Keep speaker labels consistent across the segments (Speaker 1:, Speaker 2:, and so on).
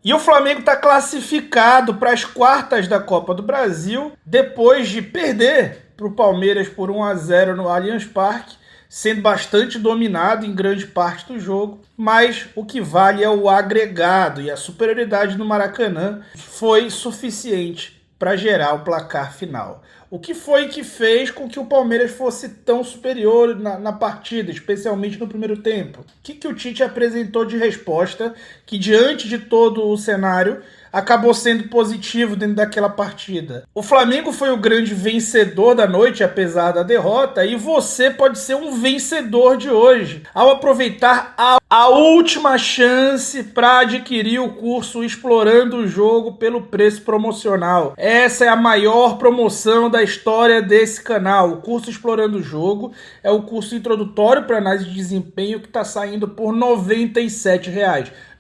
Speaker 1: E o Flamengo está classificado para as quartas da Copa do Brasil, depois de perder para o Palmeiras por 1-0 no Allianz Parque, sendo bastante dominado em grande parte do jogo, mas o que vale é o agregado, e a superioridade no Maracanã foi suficiente para gerar o placar final. O que foi que fez com que o Palmeiras fosse tão superior na partida, especialmente no primeiro tempo? O que o Tite apresentou de resposta que, diante de todo o cenário, acabou sendo positivo dentro daquela partida? O Flamengo foi o grande vencedor da noite, apesar da derrota, e você pode ser um vencedor de hoje, ao aproveitar a última chance para adquirir o curso Explorando o Jogo pelo preço promocional. Essa é a maior promoção da história desse canal. O curso Explorando o Jogo é o curso introdutório para análise de desempenho que está saindo por R$ 97.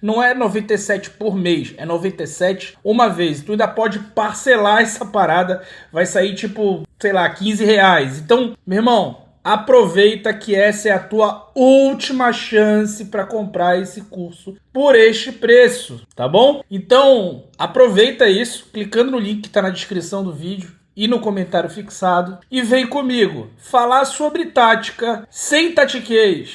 Speaker 1: Não é 97 por mês, é 97 uma vez. Tu ainda pode parcelar essa parada, vai sair tipo, sei lá, R$ 15. Então, meu irmão, aproveita que essa é a tua última chance para comprar esse curso por este preço, tá bom? Então, aproveita isso, clicando no link que está na descrição do vídeo e no comentário fixado, e vem comigo falar sobre tática sem tatiquez.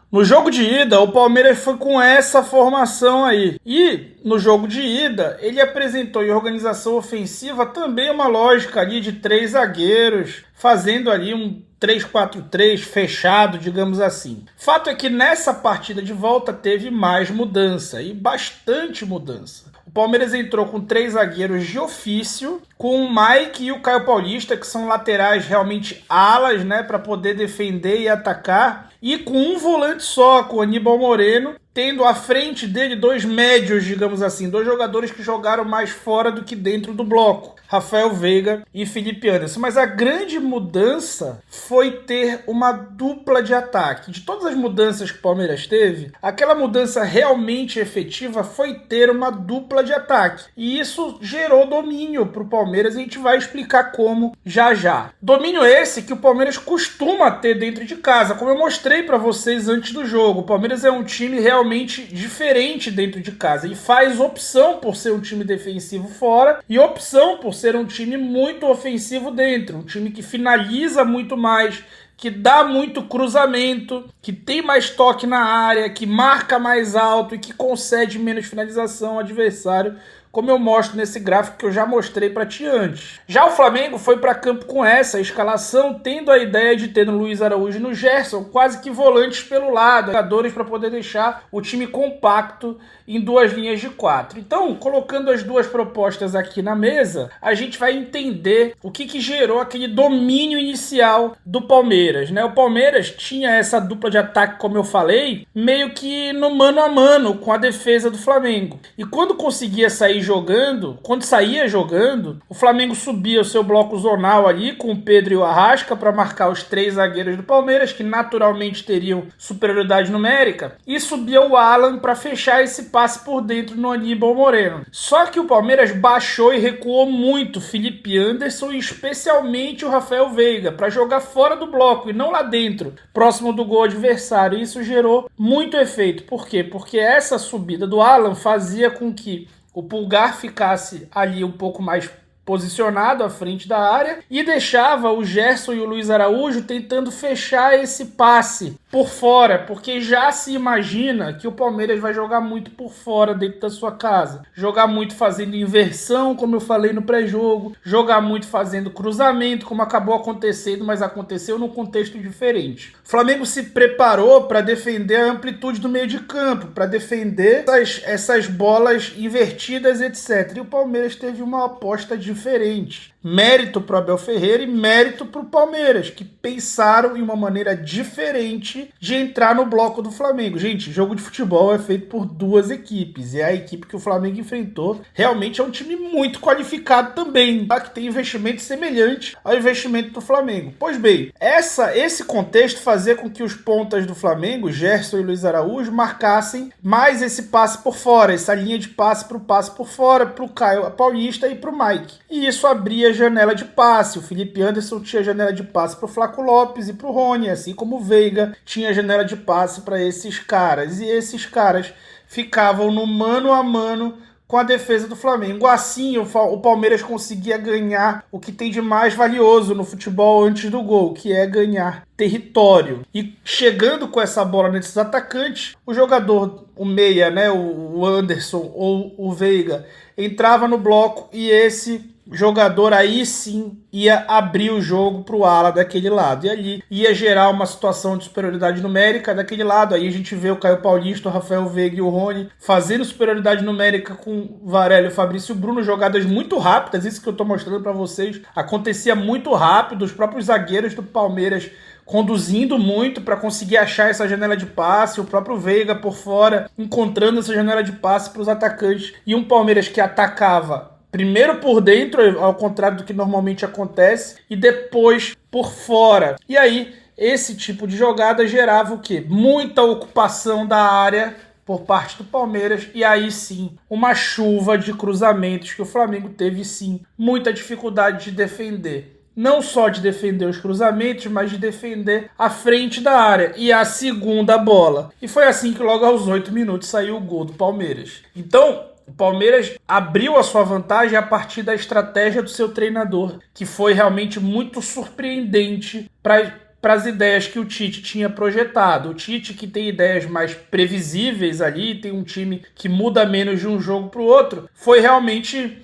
Speaker 1: No jogo de ida, o Palmeiras foi com essa formação aí. E no jogo de ida, ele apresentou em organização ofensiva também uma lógica ali de 3 zagueiros, fazendo ali um 3-4-3 fechado, digamos assim. Fato é que nessa partida de volta teve mais mudança, e bastante mudança. O Palmeiras entrou com 3 zagueiros de ofício, com o Mike e o Caio Paulista, que são laterais realmente alas, né, para poder defender e atacar, e com um volante só, com o Aníbal Moreno, tendo à frente dele 2 médios, digamos assim, 2 jogadores que jogaram mais fora do que dentro do bloco, Rafael Veiga e Felipe Anderson. Mas a grande mudança foi ter uma dupla de ataque. De todas as mudanças que o Palmeiras teve, aquela mudança realmente efetiva foi ter uma dupla de ataque. E isso gerou domínio para o Palmeiras, e a gente vai explicar como já já. Domínio esse que o Palmeiras costuma ter dentro de casa, como eu mostrei para vocês antes do jogo. O Palmeiras é um time realmente diferente dentro de casa e faz opção por ser um time defensivo fora e opção por ser um time muito ofensivo dentro, um time que finaliza muito mais, que dá muito cruzamento, que tem mais toque na área, que marca mais alto e que concede menos finalização ao adversário, como eu mostro nesse gráfico que eu já mostrei para ti antes. Já o Flamengo foi para campo com essa escalação, tendo a ideia de ter no Luiz Araújo e no Gerson quase que volantes pelo lado, jogadores para poder deixar o time compacto em 2 linhas de 4. Então, colocando as duas propostas aqui na mesa, a gente vai entender o que gerou aquele domínio inicial do Palmeiras, né? O Palmeiras tinha essa dupla de ataque, como eu falei, meio que no mano a mano com a defesa do Flamengo. E quando conseguia sair jogando, quando saía jogando, o Flamengo subia o seu bloco zonal ali com o Pedro e o Arrasca para marcar os 3 zagueiros do Palmeiras, que naturalmente teriam superioridade numérica, e subia o Alan para fechar esse passe por dentro no Aníbal Moreno. Só que o Palmeiras baixou e recuou muito Felipe Anderson e especialmente o Rafael Veiga para jogar fora do bloco e não lá dentro, próximo do gol adversário. Isso gerou muito efeito. Por quê? Porque essa subida do Alan fazia com que o Pulgar ficasse ali um pouco mais posicionado à frente da área e deixava o Gerson e o Luiz Araújo tentando fechar esse passe por fora, porque já se imagina que o Palmeiras vai jogar muito por fora dentro da sua casa, jogar muito fazendo inversão, como eu falei no pré-jogo, jogar muito fazendo cruzamento, como acabou acontecendo, mas aconteceu num contexto diferente. O Flamengo se preparou para defender a amplitude do meio de campo, para defender essas bolas invertidas, etc. E o Palmeiras teve uma aposta diferente. Mérito para o Abel Ferreira e mérito para o Palmeiras, que pensaram em uma maneira diferente de entrar no bloco do Flamengo. Gente, jogo de futebol é feito por duas equipes, e a equipe que o Flamengo enfrentou realmente é um time muito qualificado também, tá? Que tem investimento semelhante ao investimento do Flamengo. Pois bem, esse contexto fazia com que os pontas do Flamengo, Gerson e Luiz Araújo, marcassem mais esse passe por fora, essa linha de passe por fora, para o Caio Paulista e para o Mike. E isso abria a janela de passe. O Felipe Anderson tinha janela de passe para o Flaco Lopes e para o Rony, assim como o Veiga tinha janela de passe para esses caras. E esses caras ficavam no mano a mano com a defesa do Flamengo. Assim, o Palmeiras conseguia ganhar o que tem de mais valioso no futebol antes do gol, que é ganhar território. E chegando com essa bola nesses atacantes, o jogador, o meia, né, o Anderson ou o Veiga, entrava no bloco e esse jogador aí sim ia abrir o jogo para o ala daquele lado. E ali ia gerar uma situação de superioridade numérica daquele lado. Aí a gente vê o Caio Paulista, o Rafael Veiga e o Rony fazendo superioridade numérica com o Varela e o Fabrício Bruno, jogadas muito rápidas, isso que eu estou mostrando para vocês. Acontecia muito rápido, os próprios zagueiros do Palmeiras conduzindo muito para conseguir achar essa janela de passe, o próprio Veiga por fora encontrando essa janela de passe para os atacantes. E um Palmeiras que atacava primeiro por dentro, ao contrário do que normalmente acontece, e depois por fora. E aí, esse tipo de jogada gerava o quê? Muita ocupação da área por parte do Palmeiras, e aí sim, uma chuva de cruzamentos que o Flamengo teve sim muita dificuldade de defender. Não só de defender os cruzamentos, mas de defender a frente da área e a segunda bola. E foi assim que logo aos 8 minutos saiu o gol do Palmeiras. Então, o Palmeiras abriu a sua vantagem a partir da estratégia do seu treinador, que foi realmente muito surpreendente para as ideias que o Tite tinha projetado. O Tite, que tem ideias mais previsíveis ali, tem um time que muda menos de um jogo para o outro, foi realmente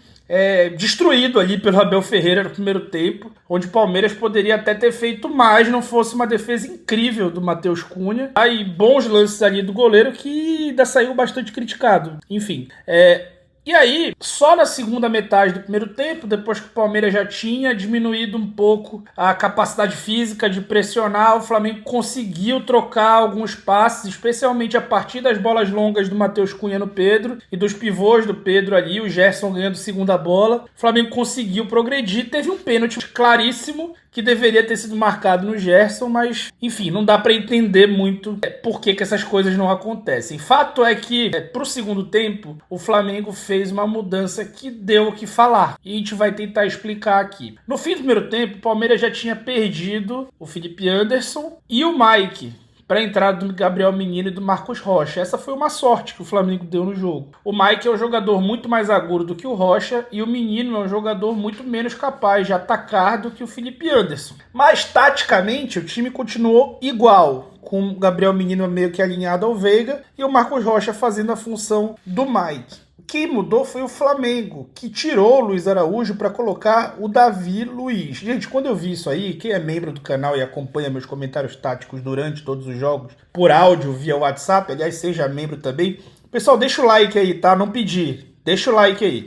Speaker 1: destruído ali pelo Abel Ferreira no primeiro tempo, onde o Palmeiras poderia até ter feito mais, não fosse uma defesa incrível do Matheus Cunha. Aí bons lances ali do goleiro que ainda saiu bastante criticado. Enfim, e aí, só na segunda metade do primeiro tempo, depois que o Palmeiras já tinha diminuído um pouco a capacidade física de pressionar, o Flamengo conseguiu trocar alguns passes, especialmente a partir das bolas longas do Matheus Cunha no Pedro e dos pivôs do Pedro ali, o Gerson ganhando segunda bola. O Flamengo conseguiu progredir, teve um pênalti claríssimo que deveria ter sido marcado no Gerson, mas, enfim, não dá para entender muito por que essas coisas não acontecem. Fato é que, pro segundo tempo, o Flamengo fez uma mudança que deu o que falar. E a gente vai tentar explicar aqui. No fim do primeiro tempo, o Palmeiras já tinha perdido o Felipe Anderson e o Mike para a entrada do Gabriel Menino e do Marcos Rocha. Essa foi uma sorte que o Flamengo deu no jogo. O Mike é um jogador muito mais agudo do que o Rocha e o Menino é um jogador muito menos capaz de atacar do que o Felipe Anderson. Mas, taticamente, o time continuou igual, com o Gabriel Menino meio que alinhado ao Veiga e o Marcos Rocha fazendo a função do Mike. Quem mudou foi o Flamengo, que tirou o Luiz Araújo para colocar o Davi Luiz. Gente, quando eu vi isso aí, quem é membro do canal e acompanha meus comentários táticos durante todos os jogos, por áudio, via WhatsApp, aliás, seja membro também. Pessoal, deixa o like aí, tá? Não pedi. Deixa o like aí.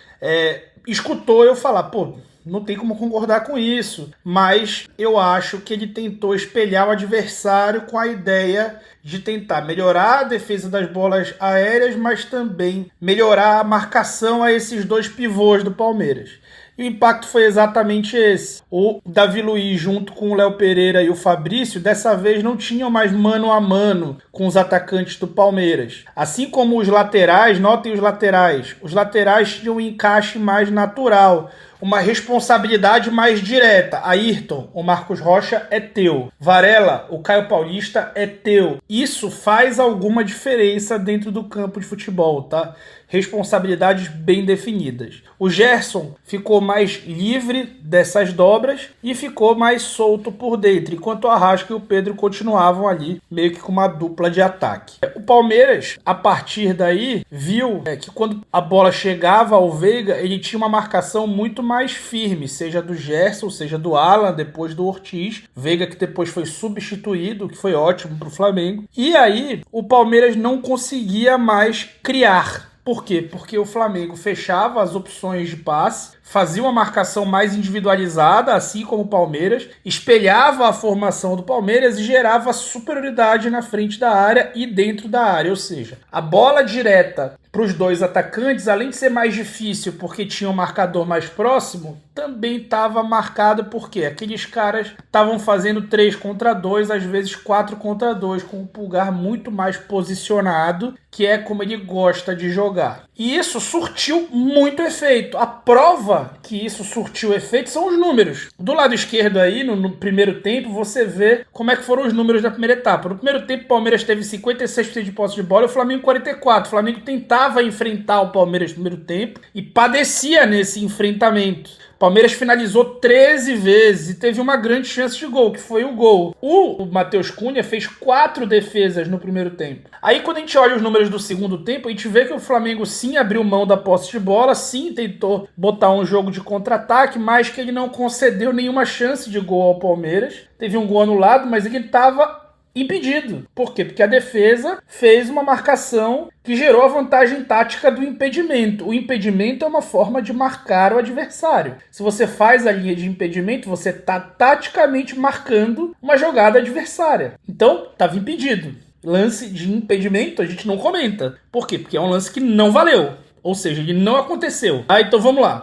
Speaker 1: Escutou eu falar, pô, não tem como concordar com isso, mas eu acho que ele tentou espelhar o adversário com a ideia de tentar melhorar a defesa das bolas aéreas, mas também melhorar a marcação a esses dois pivôs do Palmeiras. E o impacto foi exatamente esse. O Davi Luiz, junto com o Léo Pereira e o Fabrício, dessa vez não tinham mais mano a mano com os atacantes do Palmeiras. Assim como os laterais, notem os laterais tinham um encaixe mais natural, uma responsabilidade mais direta. Ayrton, o Marcos Rocha é teu. Varela, o Caio Paulista é teu. Isso faz alguma diferença dentro do campo de futebol, tá? Responsabilidades bem definidas. O Gerson ficou mais livre dessas dobras e ficou mais solto por dentro, enquanto o Arrasca e o Pedro continuavam ali meio que com uma dupla de ataque. O Palmeiras, a partir daí, viu que quando a bola chegava ao Veiga, ele tinha uma marcação muito mais firme, seja do Gerson, seja do Alan, depois do Ortiz. Veiga que depois foi substituído, que foi ótimo para o Flamengo. E aí, o Palmeiras não conseguia mais criar. Por quê? Porque o Flamengo fechava as opções de passe, fazia uma marcação mais individualizada, assim como o Palmeiras, espelhava a formação do Palmeiras e gerava superioridade na frente da área e dentro da área, ou seja, a bola direta para os dois atacantes, além de ser mais difícil porque tinha um marcador mais próximo, também estava marcado porque aqueles caras estavam fazendo 3 contra 2, às vezes 4 contra 2, com o Pulgar muito mais posicionado, que é como ele gosta de jogar. E isso surtiu muito efeito. A prova que isso surtiu efeito são os números. Do lado esquerdo aí, no primeiro tempo, você vê como é que foram os números da primeira etapa. No primeiro tempo, o Palmeiras teve 56% de posse de bola e o Flamengo 44%. O Flamengo tentava enfrentar o Palmeiras no primeiro tempo e padecia nesse enfrentamento. O Palmeiras finalizou 13 vezes e teve uma grande chance de gol, que foi o gol. O Matheus Cunha fez 4 defesas no primeiro tempo. Aí quando a gente olha os números do segundo tempo, a gente vê que o Flamengo sim abriu mão da posse de bola, sim tentou botar um jogo de contra-ataque, mas que ele não concedeu nenhuma chance de gol ao Palmeiras. Teve um gol anulado, mas ele estava impedido. Por quê? Porque a defesa fez uma marcação que gerou a vantagem tática do impedimento. O impedimento é uma forma de marcar o adversário. Se você faz a linha de impedimento, você está taticamente marcando uma jogada adversária. Então, estava impedido. Lance de impedimento a gente não comenta. Por quê? Porque é um lance que não valeu. Ou seja, ele não aconteceu. Então vamos lá.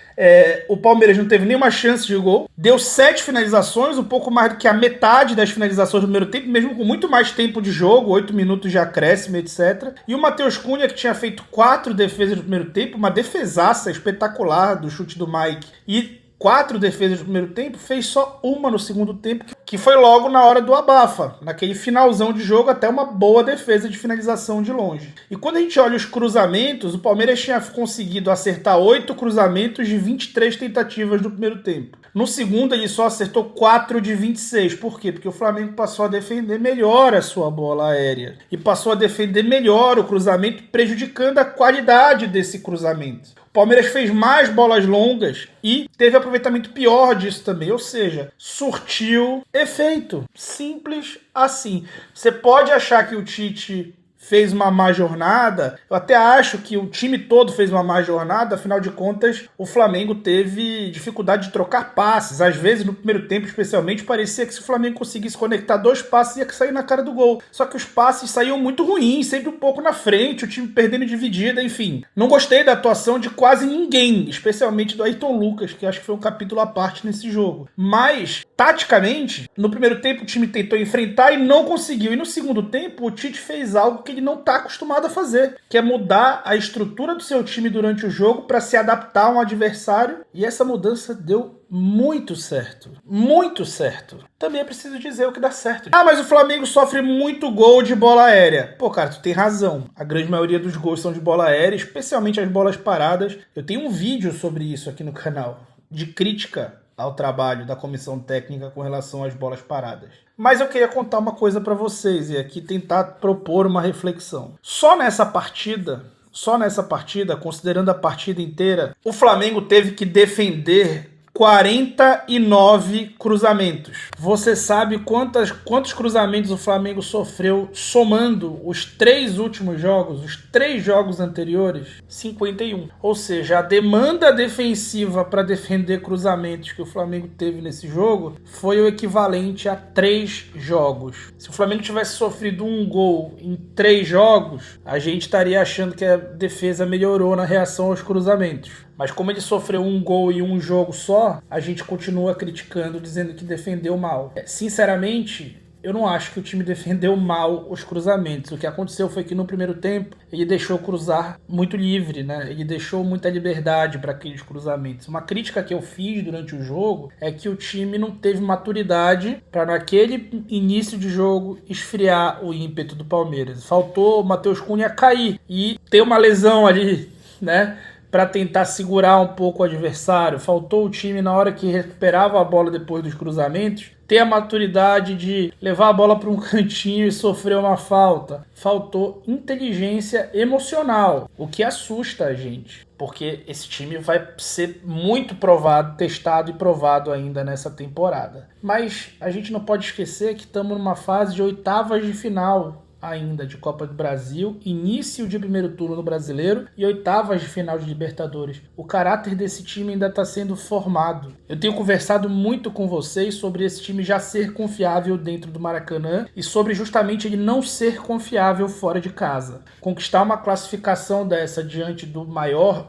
Speaker 1: O Palmeiras não teve nenhuma chance de gol. Deu 7 finalizações, um pouco mais do que a metade das finalizações do primeiro tempo, mesmo com muito mais tempo de jogo, 8 minutos de acréscimo, etc. E o Matheus Cunha, que tinha feito 4 defesas no primeiro tempo, uma defesaça espetacular do chute do Mike, e 4 defesas no primeiro tempo, fez só uma no segundo tempo, que foi logo na hora do abafa, naquele finalzão de jogo, até uma boa defesa de finalização de longe. E quando a gente olha os cruzamentos, o Palmeiras tinha conseguido acertar 8 cruzamentos de 23 tentativas no primeiro tempo. No segundo, ele só acertou 4 de 26. Por quê? Porque o Flamengo passou a defender melhor a sua bola aérea. E passou a defender melhor o cruzamento, prejudicando a qualidade desse cruzamento. O Palmeiras fez mais bolas longas e teve aproveitamento pior disso também. Ou seja, surtiu efeito. Simples assim. Você pode achar que o Tite fez uma má jornada. Eu até acho que o time todo fez uma má jornada. Afinal de contas, o Flamengo teve dificuldade de trocar passes. Às vezes, no primeiro tempo, especialmente, parecia que se o Flamengo conseguisse conectar 2 passes, ia sair na cara do gol. Só que os passes saíam muito ruins, sempre um pouco na frente, o time perdendo dividida, enfim. Não gostei da atuação de quase ninguém, especialmente do Ayrton Lucas, que acho que foi um capítulo à parte nesse jogo. Mas, taticamente, no primeiro tempo o time tentou enfrentar e não conseguiu. E no segundo tempo, o Tite fez algo que ele não está acostumado a fazer, que é mudar a estrutura do seu time durante o jogo para se adaptar a um adversário, e essa mudança deu muito certo. Muito certo. Também é preciso dizer o que dá certo. Mas o Flamengo sofre muito gol de bola aérea. Pô, cara, tu tem razão. A grande maioria dos gols são de bola aérea, especialmente as bolas paradas. Eu tenho um vídeo sobre isso aqui no canal, de crítica ao trabalho da comissão técnica com relação às bolas paradas. Mas eu queria contar uma coisa para vocês e aqui tentar propor uma reflexão. Só nessa partida, considerando a partida inteira, o Flamengo teve que defender 49 cruzamentos. Você sabe quantos cruzamentos o Flamengo sofreu somando os 3 últimos jogos, os 3 jogos anteriores? 51. Ou seja, a demanda defensiva para defender cruzamentos que o Flamengo teve nesse jogo foi o equivalente a 3 jogos. Se o Flamengo tivesse sofrido um gol em 3 jogos, a gente estaria achando que a defesa melhorou na reação aos cruzamentos. Mas como ele sofreu um gol em um jogo só, a gente continua criticando, dizendo que defendeu mal. Sinceramente, eu não acho que o time defendeu mal os cruzamentos. O que aconteceu foi que no primeiro tempo ele deixou cruzar muito livre, né? Ele deixou muita liberdade para aqueles cruzamentos. Uma crítica que eu fiz durante o jogo é que o time não teve maturidade para naquele início de jogo esfriar o ímpeto do Palmeiras. Faltou o Matheus Cunha cair e ter uma lesão ali, né? Para tentar segurar um pouco o adversário. Faltou o time, na hora que recuperava a bola depois dos cruzamentos, ter a maturidade de levar a bola para um cantinho e sofrer uma falta. Faltou inteligência emocional, o que assusta a gente, porque esse time vai ser muito provado, testado e provado ainda nessa temporada. Mas a gente não pode esquecer que estamos numa fase de oitavas de final. ainda de Copa do Brasil, início de primeiro turno no Brasileiro e oitavas de final de Libertadores. O caráter desse time ainda está sendo formado. Eu tenho conversado muito com vocês sobre esse time já ser confiável dentro do Maracanã e sobre justamente ele não ser confiável fora de casa. Conquistar uma classificação dessa diante do maior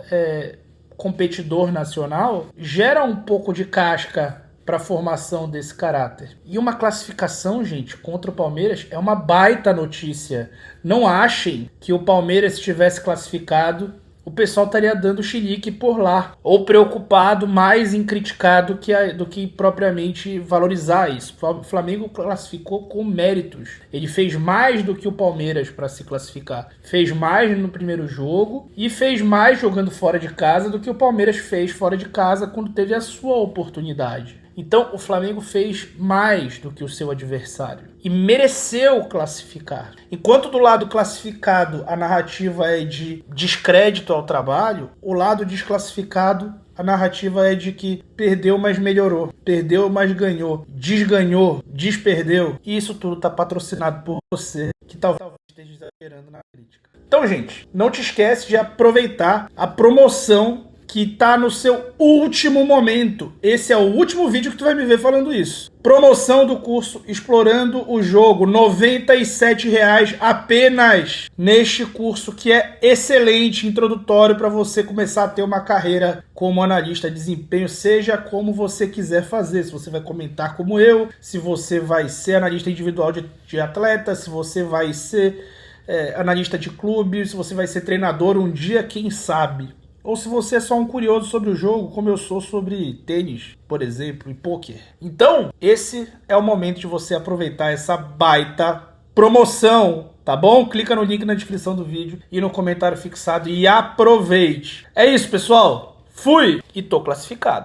Speaker 1: competidor nacional gera um pouco de casca para a formação desse caráter. E uma classificação, gente, contra o Palmeiras é uma baita notícia. Não achem que o Palmeiras, se tivesse classificado, o pessoal estaria dando chilique por lá, ou preocupado mais em criticar do que propriamente valorizar isso. O Flamengo classificou com méritos. Ele fez mais do que o Palmeiras para se classificar. Fez mais no primeiro jogo e fez mais jogando fora de casa do que o Palmeiras fez fora de casa quando teve a sua oportunidade. Então o Flamengo fez mais do que o seu adversário e mereceu classificar. Enquanto do lado classificado a narrativa é de descrédito ao trabalho, o lado desclassificado a narrativa é de que perdeu, mas melhorou. Perdeu, mas ganhou. Desganhou, desperdeu. E isso tudo está patrocinado por você, que talvez esteja exagerando na crítica. Então, gente, não te esquece de aproveitar a promoção que tá no seu último momento. Esse é o último vídeo que tu vai me ver falando isso. Promoção do curso Explorando o Jogo, R$ 97,00 apenas neste curso que é excelente, introdutório para você começar a ter uma carreira como analista de desempenho, seja como você quiser fazer. Se você vai comentar como eu, se você vai ser analista individual de atleta, se você vai ser analista de clube, se você vai ser treinador um dia, quem sabe. Ou se você é só um curioso sobre o jogo, como eu sou sobre tênis, por exemplo, e pôquer. Então, esse é o momento de você aproveitar essa baita promoção, tá bom? Clica no link na descrição do vídeo e no comentário fixado e aproveite. É isso, pessoal. Fui e tô classificado.